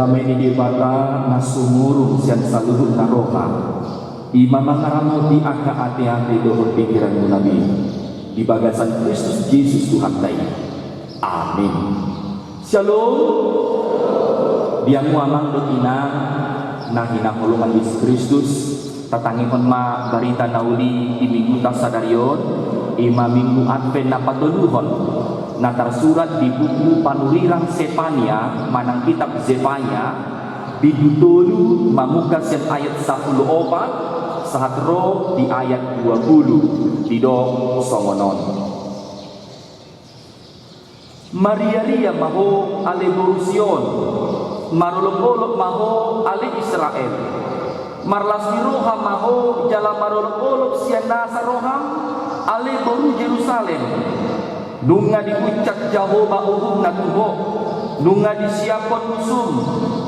damai di bata nasumurung sian saluhut naroha imam mangaramo di aka ati-ati dohor pikiranmu nabi di bagasan Kristus Yesus Tuhan tay. Amin. Shalom. Diang muamang do inang na hinakulungan Yesus Kristus tatangipon ma barita nauli di minggu tasadarion ima minggu advent na patuluhon na tersurat di buku panulirang Sefania manang kitab Zefania bidutulu mamuka sen ayat 14 sahatro di ayat 20 di do songonon. Maria maho ale borusion marolok-olok maho ale Israel marlasiroha maho jala marolok-olok siana saroham ale boru Jerusalem nunga diucak Jehovah uhum natuho nunga disiapon musum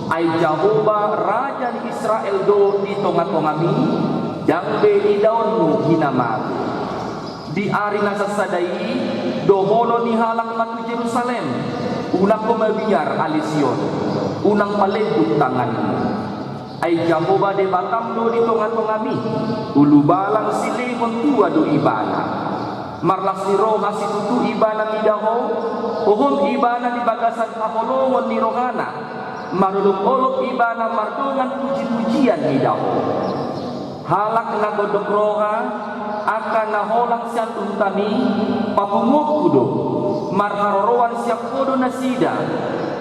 ay Jehovah raja di Israel do di tonga-tongami jambe di daunmu hinamaku di ari nasasadai doholo ni halang matu Jerusalem unang kumabiar alision unang palembut tanganmu ay Jehovah de batam do di tonga-tongami ulu balang silehon tua do ibana marlas ni roha situtu ibana midaho uhum ibana di bagasan kaholongon ni rohana maruluk-oluk ibana mardungan puji-pujian midaho halak na godok roha akan naholang siang untani papungok kudo marharorowan siang kudo nasida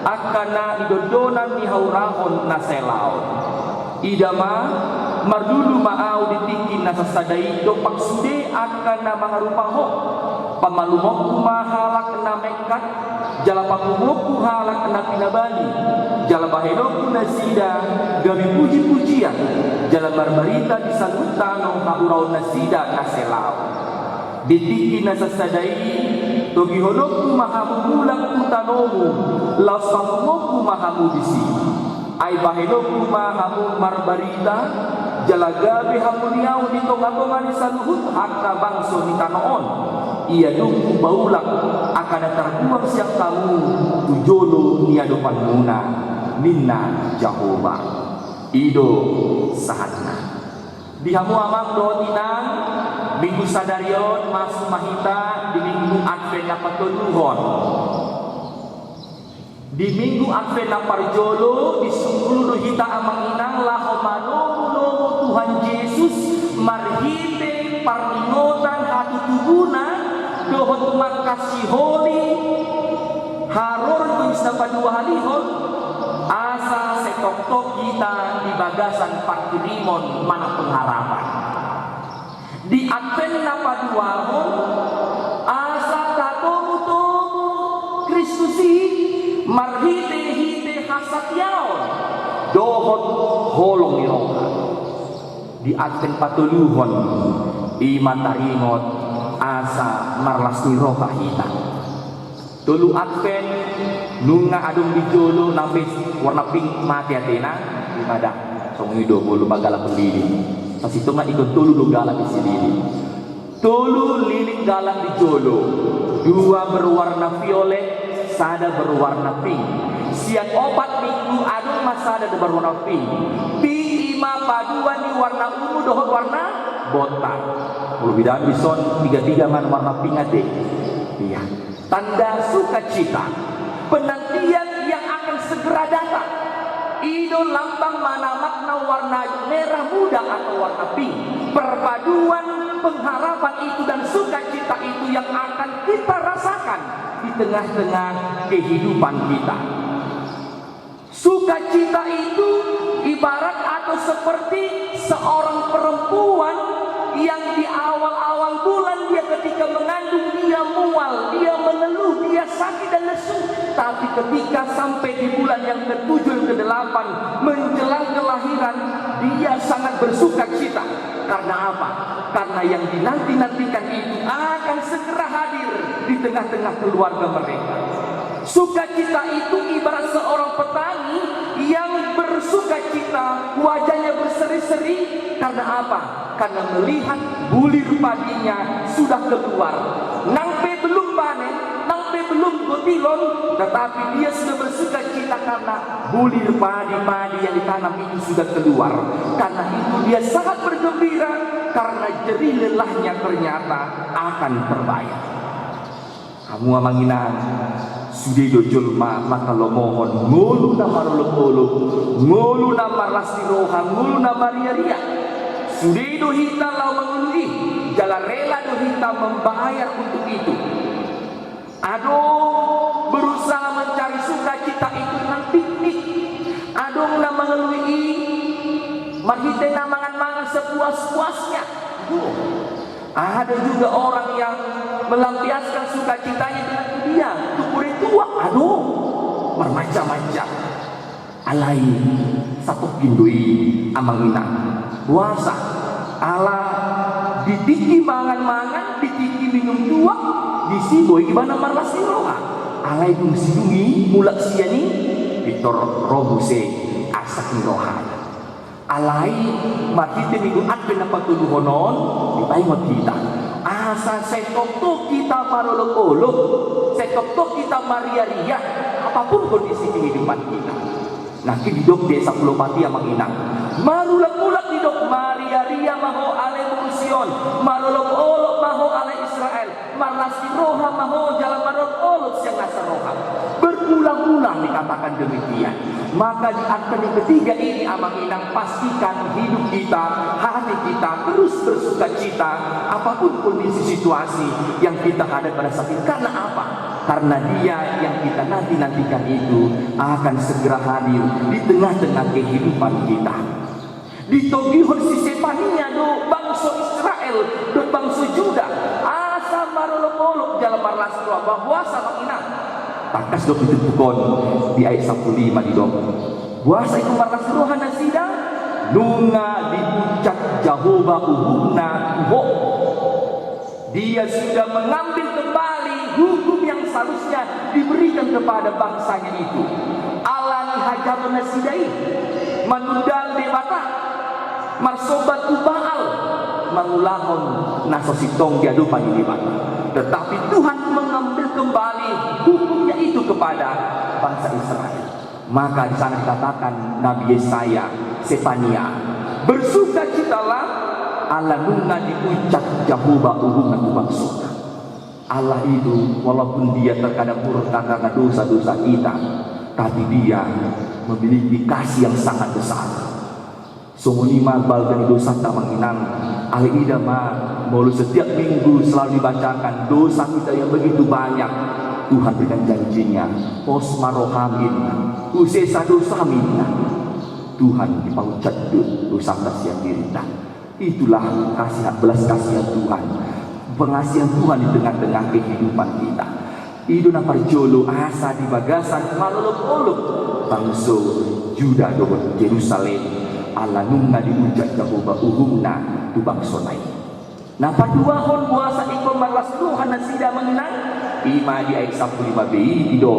akan na idodonan ni haurahon naselao idama mardulu maau ditikin nasasadai do paksude akan na mangarupaho pamalumok mahalak na mekat jala papungok halak na pinabali jala bahedok nasida gabi puji-pujian jala barbarita disangutano kaurau nasida naselao ditikin nasasadai togi honokku mahamulak utanomu laus papungokku mahamudisi ay bahedokku mahamu marbarita jala gabi hamuniau di tonga-tonga di saluhut hakna bangso di tanoon ia dungku baulak akan terbuang siap kamu tujolo nia depan muna minna Jehovah ido sahatna dihamu amang do tinang minggu sadarion mas mahita di minggu advent na patuluhon di minggu advent na parjolo di sungguh hita amang inang lahomano Tuhan Yesus marhite parningotan hatu tubuna dohot makasih holi haror tulis dapat dua halihon asa setok-tok kita di bagasan pakirimon mana pengharapan di advent napa duahon asa tatomu-tomu Kristusi marhite-hite hasat yaon dohot holong iroka di advent patuluhon iman taringot asa marlas ni roha hita tulu advent nunga adung dijolo nambis warna pink mati atena ibadah songi 20 bagala pendiri pas itu nggak ikut tulu do galak di sini tulu liling galak dijolo dua berwarna violet sada berwarna pink siang opat minggu adung masada berwarna pink ima paduan di warna ungu dohot warna botak kalau bidang bison 33 man warna pink ade iya tanda sukacita penantian yang akan segera datang ido lambang mana makna warna merah muda atau warna pink perpaduan pengharapan itu dan sukacita itu yang akan kita rasakan di tengah-tengah kehidupan kita. Sukacita itu ibarat atau seperti seorang perempuan yang di awal-awal bulan dia ketika mengandung dia mual, dia mengeluh, dia sakit dan lesu. Tapi ketika sampai di bulan yang ke-7 ke-8 menjelang kelahiran dia sangat bersukacita. Karena apa? Karena yang dinanti-nantikan itu akan segera hadir di tengah-tengah keluarga mereka. Sukacita itu ibarat seorang petani yang bersukacita, wajahnya berseri-seri. Karena apa? Karena melihat bulir padinya sudah keluar. Nangpe belum panen, nangpe belum pilon, tetapi dia sudah bersuka cita karena bulir padi-padi yang ditanam itu sudah keluar. Karena itu dia sangat bergembira karena jerih lelahnya ternyata akan terbayar. Kamu amanginan sudah dojolma maka lo mohon ngulu nama lolo, ngulu nama lasirohan, ngulu nama ria-ria. Sudah dohita lau mengului, jalan rela dohita membayar untuk itu. Aduh, berusaha mencari sukacita itu dengan piknik. Aduh, nak mengelui, marhite na mangan-mangan sepuas-puasnya. Ada juga orang yang melampiaskan sukacitanya dengan dia tukure tua. Aduh, bermacam-macam. Alai satu pindui amangina puasa. Ala ditiki mangan-mangan, ditiki minum tua. Disi boy gimana marlas roha. Alai pun sidungi mulak siani Victor Robuse asak roha. Alai matite minggu adven apa tuduh honon dipaingot kita. Asa sekop kita marolok-olok, sekop kita maria-ria, apapun kondisi kehidupan kita. Nah hidup desa Pulau Pati yang menginang. Marulak-ulak hidup maria-ria maho ale Musion, marolok-olok maho ale Israel, marlasi roha maho jalan marolok-olok siang nasa roha. Berulang-ulang dikatakan demikian. Maka di akte yang ketiga ini amang inang pastikan hidup kita, hati kita terus bersuka cita apapun kondisi situasi yang kita hadapi pada saat ini. Karena apa? Karena dia yang kita nantikan itu akan segera hadir di tengah-tengah kehidupan kita. Di togihon si sepaninya do bangsa Israel do bangsa Juda asa marolok-olok jalan marlas tua bahwa sama inang takas do pitupukon di ayat 15 di dok. Buasa itu marlas rohana sida nunga diucap Jehovah uhuna tuho. Dia sudah mengambil kembali hukum yang seharusnya diberikan kepada bangsanya itu. Alani hajaruna sidai manundal debata marsobat Baal mangulahon nasositong diadupan di debata. Tetapi Tuhan mengambil kembali hukumnya itu kepada bangsa Israel. Maka di sana dikatakan Nabi Yesaya, Sefania, bersukacitalah Allah nunga diucap Jehovah uhungan bangsa. Allah itu walaupun dia terkadang murka karena dosa-dosa kita, tapi dia memiliki kasih yang sangat besar. Sumulima balgani dosa tak menginang alida ma malu setiap minggu selalu dibacakan dosa kita yang begitu banyak. Tuhan berikan janjinya posma rohamin usesa dosa minna. Tuhan dipaucat dosa kasihan dirita. Itulah kasih belas kasihan Tuhan, pengasihan Tuhan di tengah-tengah kehidupan kita. Itu na parjolo asa di bagasan malolok-olok bangsa Juda do Yerusalem. Allah nunga diucap Jehovah uhumna tu bangsa lain. Nah padua hon puasa ikon marlas Tuhan dan sida mengenang ima di ayat 15b ido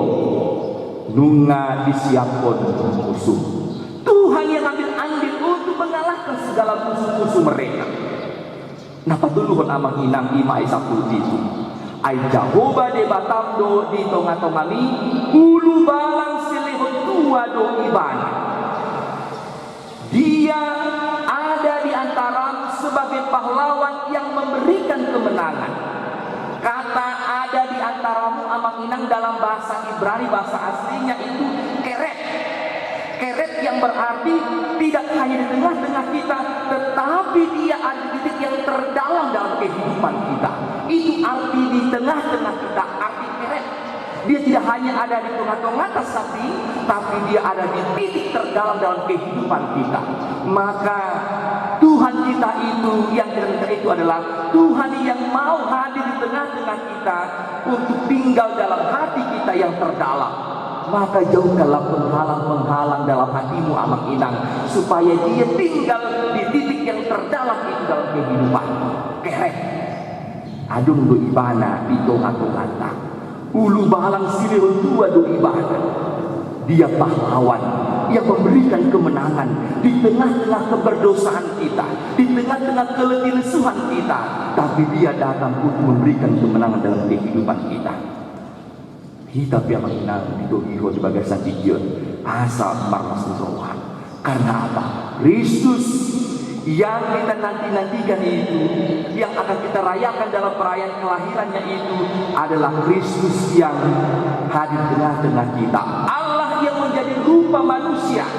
nunga disiapkan musuh. Tuhan yang ambil andil untuk mengalahkan segala musuh-musuh mereka. Nah patuluhon amang inang ima ayat 10 itu ayat Jehovah de batamdo di tonga-tongami ulu balang silihon tua do ibana. Dia ada di antara sebagai pahlawan yang memberikan kemenangan. Kata ada di antaramu amang inang dalam bahasa Ibrani, bahasa aslinya itu keret. Keret yang berarti tidak hanya di tengah-tengah kita, tetapi dia ada di titik yang terdalam dalam kehidupan kita. Itu arti di tengah-tengah kita, arti keret. Dia tidak hanya ada di tengah-tengah tapi dia ada di titik terdalam dalam kehidupan kita. Maka Tuhan kita itu yang kita itu adalah Tuhan yang mau hadir di tengah-tengah kita untuk tinggal dalam hati kita yang terdalam. Maka jauhkanlah penghalang-penghalang dalam hatimu amang inang supaya dia tinggal di titik yang terdalam itu dalam kehidupan. Keret adung do ibana di tengah-tengah ulu balang silihun tua do ibadah. Dia pahlawan yang memberikan kemenangan di tengah-tengah keberdosaan kita, di tengah-tengah keletilesuhan kita, tapi dia datang untuk memberikan kemenangan dalam kehidupan kita. Kita pia menginang di iho di bagasan tikion asal marmas rohan. Karena apa? Kristus yang kita nanti-nantikan itu, yang akan kita rayakan dalam perayaan kelahirannya itu adalah Kristus yang hadir tengah-tengah kita. Allah yang menjadi rupa manusia.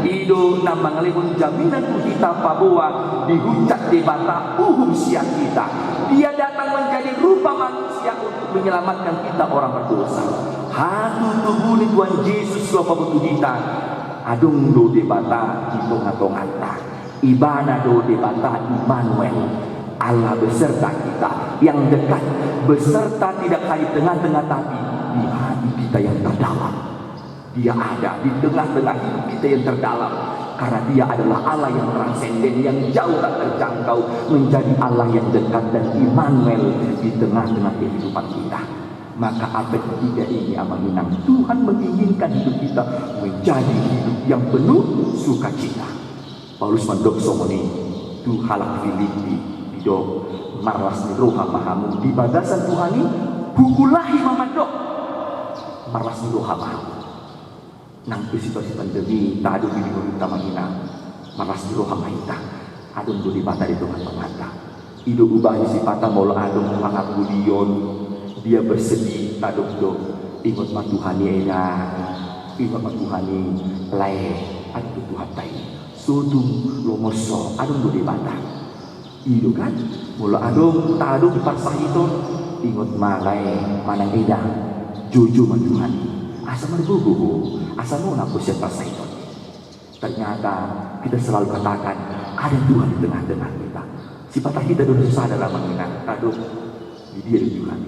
Ido nambang lewon jaminan kita bahwa dihujat di bata sia kita. Dia datang menjadi rupa manusia untuk menyelamatkan kita orang berdosa. Hatu tubuh Tuhan Yesus lopa betul kita. Adung do de bata hitung-hitunganta. Ibana do de bata Immanuel. Allah beserta kita yang dekat, beserta tidak hanya tengah-tengah tapi di hati kita yang terdalam. Dia ada di tengah-tengah hidup kita yang terdalam. Karena dia adalah Allah yang transenden, yang jauh tak terjangkau, menjadi Allah yang dekat dan Immanuel di tengah-tengah kehidupan kita. Maka abad ketiga ini amanginang Tuhan menginginkan hidup kita menjadi hidup yang penuh sukacita. Paulus mendokso moni tu halak Filipi do marlas ni roha mahamu di bagasan Tuhani hukulahi mamadok marlas ni roha mahamu. Nang situasi pandemi tak ada bini kita menghina malas di roha mahita adung do di bata di tengah-tengah ido ubah si patah molo adung pangabulion dia bersedih adung do ingat matuhani ena ingat matuhani lai adu Tuhan tai sudung lomoso adung do di bata ido kan molo adung tak adung parsah itu ingat malai manang eda jojo matuhani asa merbubu, asa mau nak siapa saya. Ternyata kita selalu katakan ada Tuhan di tengah-tengah kita. Sifat kita dulu sadar mengingat, aduh, dia Tuhan.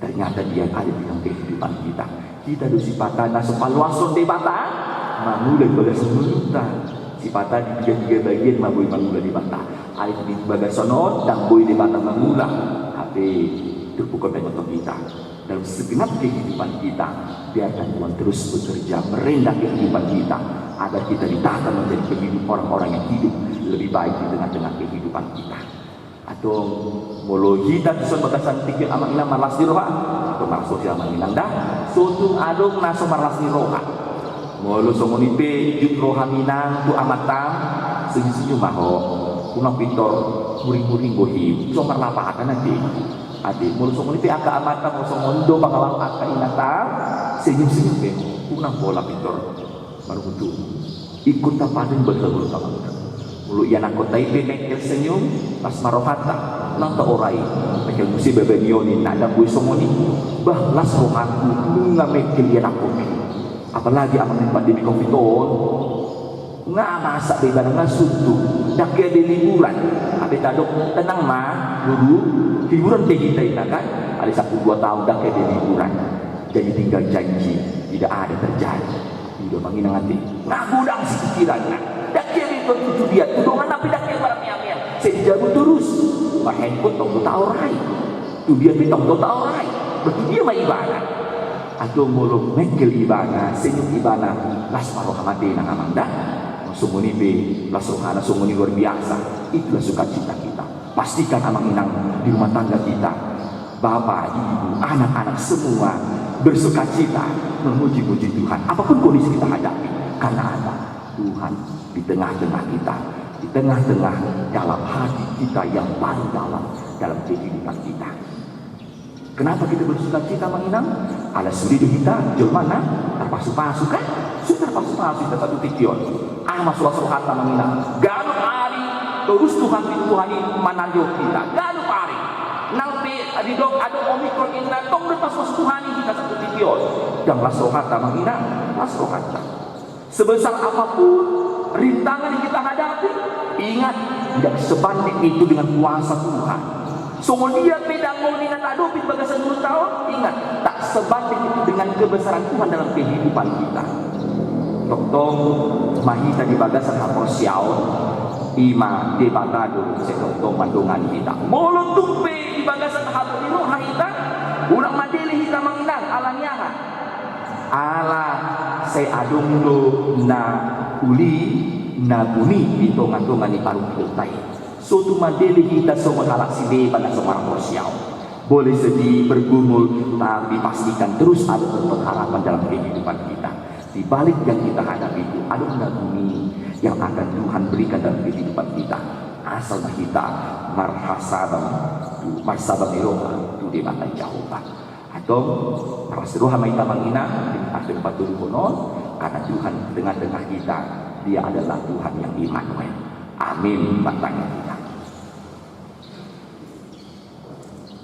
Ternyata dia ada di dalam kehidupan kita. Kita dulu sifat naso paluason di bata, mamula di bagas menurutah. Sifat di tiga bagian mabui mamula di bata. Ada di bagas sonot dan boy di bata mamula. Tapi itu bukan bentuk kita. Dalam segenap kehidupan kita, biarkan Tuhan terus bekerja merendah kehidupan kita agar kita ditata menjadi kehidupan orang-orang yang hidup lebih baik di tengah-tengah kehidupan kita. Atau molo kita bisa batasan tikir amak ina marlas di roha atau marlas sosial manginang dah sutung adung naso marlas di roha molo somonipe juk roha minang tu amatam senyum maho kunang pitor muring-muring bohim so marlapa akan nanti ade mulu somoni pe aka amata mo somondo bakalang aka inata senyum-senyum pe kunang bola pitor baru betul ikut tapaden betul sama mulu iana kota ipe mekel senyum pas marofata nang ta orai mekel musi bebenioni nada bui somoni bah las rohaku nunga mekel iana kopi apalagi aman pandemi covid nggak masak beba dengan suntuk dak ada liburan abe tadok tenang mah dulu hiburan kita kan ada 1-2 tahun dak ada liburan jadi tinggal janji tidak ada terjadi tidak menginang hati nggak gudang si pikirannya dak ada itu dia tudongan tapi dak ada barang miam-miam saya jago terus mah handphone tong tahu rai tu dia pitong tahu rai berarti dia mah ibadah atau mulung mekel ibadah senyum ibadah las marohamati nang amanda sumuni be lasuhana sumuni luar biasa itulah sukacita kita pastikan amang inang di rumah tangga kita bapak ibu anak-anak semua bersukacita memuji-muji Tuhan apapun kondisi kita hadapi karena ada Tuhan di tengah-tengah kita di tengah-tengah dalam hati kita yang paling dalam kehidupan kita. Kenapa kita bersukacita menginang? Ala suri kita jelmana terpasu-pasu kan? Sudah terpasu-pasu kita satu tikion. Masuk hata menginang. Galup hari terus Tuhan Tuhan mananjo kita. Galup hari. Nalpe adidok ado omikron inna tong lepas masuk Tuhan kita satu tikion. Dan masuk hata menginang, masuk hata. Sebesar apapun rintangan yang kita hadapi, ingat tidak sebanding itu dengan kuasa Tuhan. Semua dia pedang mau dengan adopin bagasan 10 tahun, ingat tak sebanding itu dengan kebesaran Tuhan dalam kehidupan kita. Tong mahita di bagasan haposiao ima debatado setong mandungan kita. Molo tumpe di bagasan haposiao mahita ulang madeli kita menginang alanya ala se adungdo na uli na buni itu mandungan di paru kita. Suatu madeli kita semua halak sile pada seorang posiau Boleh sedih, bergumul, tapi pastikan terus ada pengharapan dalam kehidupan kita. Di balik yang kita hadapi itu ada bumi yang akan Tuhan berikan dalam kehidupan kita. Asal kita marsabang iroha tu di mata Jehovah. Atau marasiroha maita mangina dengan akhir patuluh konon, karena Tuhan tengah-tengah kita, Dia adalah Tuhan yang Immanuel. Amin. Batangnya kita.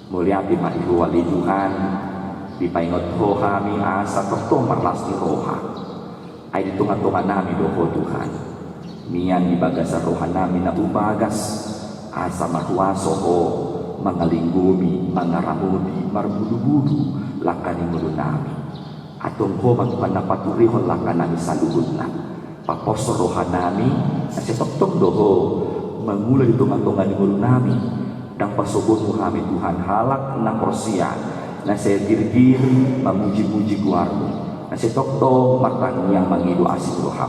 Mulia mari wali Tuhan dipaingot roha mi asa tokto marlas ni roha ay ditungan-tungan nami doho Tuhan mian di bagasa roha nami na ubagas asa mahuaso ho mangalinggumi mangaramudi marbudu-budu lakani mulu nami atong ho magpanapaturihon lakanami sa luhod na paposo roha nami na si toktong doho mangulay tungan-tungan ni mulu nami dan pasubun kami Tuhan halak na korsia na saya diri memuji-muji guarmu na saya tokto matang yang mangido asik roham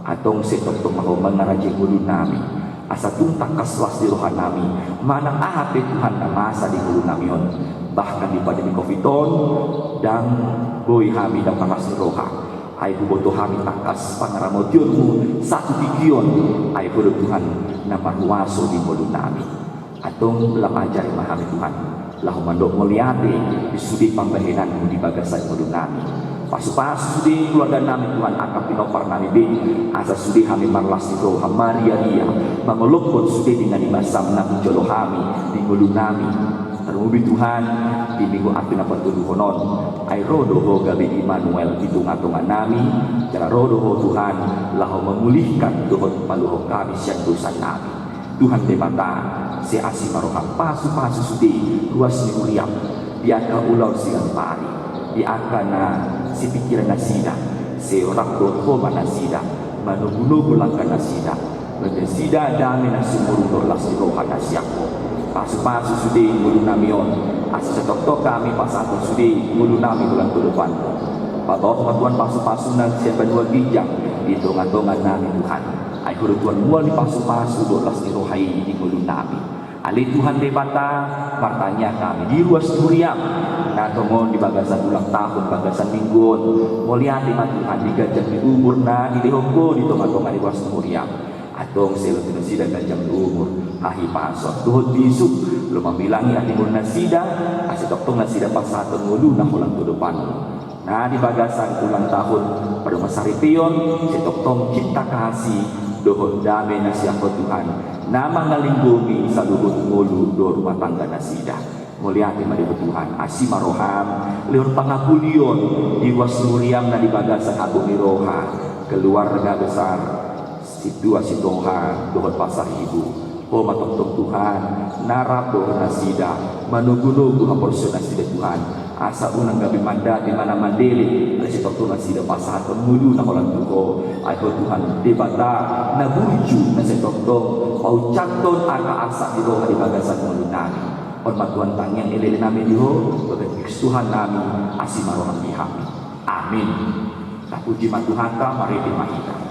atong saya tokto maho mengaraji gulu nami asa tuntak kaswas di rohan nami manang ahape Tuhan na masa di gulu nami yon bahkan di pandemi COVID-19 dan boy kami dan panas roha ay buboto kami takas pangaramodyonmu satu tigion ay puro Tuhan na marwaso di gulu nami atong lamajar mahami Tuhan lahu mandok muliate disudi pambahinan di bagasan mulut nami pasu-pasu sudi keluarga nami Tuhan akan pinopar nami be asa sudi kami marlas di roha Maria Ria mangolokon sudi dengan ibasam na jolo kami di mulut nami terumubi Tuhan di minggu api na patuluh honon ay rodo ho gabi Immanuel di tunga-tunga nami jala rodo ho Tuhan lahu memulihkan dohot paluho kami siang dosa nami Tuhan demata si asih maroham pasu-pasu sudi luas ni uriam diaka ulau siang pari diaka na si pikiran nasida si orang doho manasida manugunugu langka nasida menasida dami na sumuru dorlas di roha nasyako pasu-pasu sudi mulu namion asih setok-tok kami pasato sudi mulu nami bulan tudupan patot patuan pasu-pasu na siapa dua gijang di tongan-tongan nami Tuhan ay Tuhan mual di pasu-pasu dorlas di rohai di mulu nami ali Tuhan debata martanya kami di ruas duriam na tongon di bagasan ulang tahun bagasan mingguon mulia di Tuhan di gajah di umur na di lehongko di tongan-tongan di ruas duriam atong selo tinusida gajah di umur ahi pasok tuhut bisuk lu mamilangi ati mun nasida asi toktong nasida pasaton ngulu na ulang tudupan nah di bagasan ulang tahun pada masari pion si toktong cipta kasih dohon dame nasiako Tuhan nama ngalinggumi sa luhut ngulu do rumah tangga nasida muliati madibu Tuhan asima roham liur pangapulion di wasnuriam na di bagasan abu miroha keluarga besar situa sitoha dohon pasar ibu oh matoktok Tuhan narap dohon nasida manugu-nugu haporso nasida Tuhan asa unang gabi manda di mana mandeli si tokto nasida pasar mulu na kolang tuko ay Tuhan debata na burju na si tokto pau cakton aka asa di roha di bagasan mulu nami on matuan tangian ilili namin diho bagat Tuhan nami asima roham dihami amin. Puji Tuhan mari dimahita.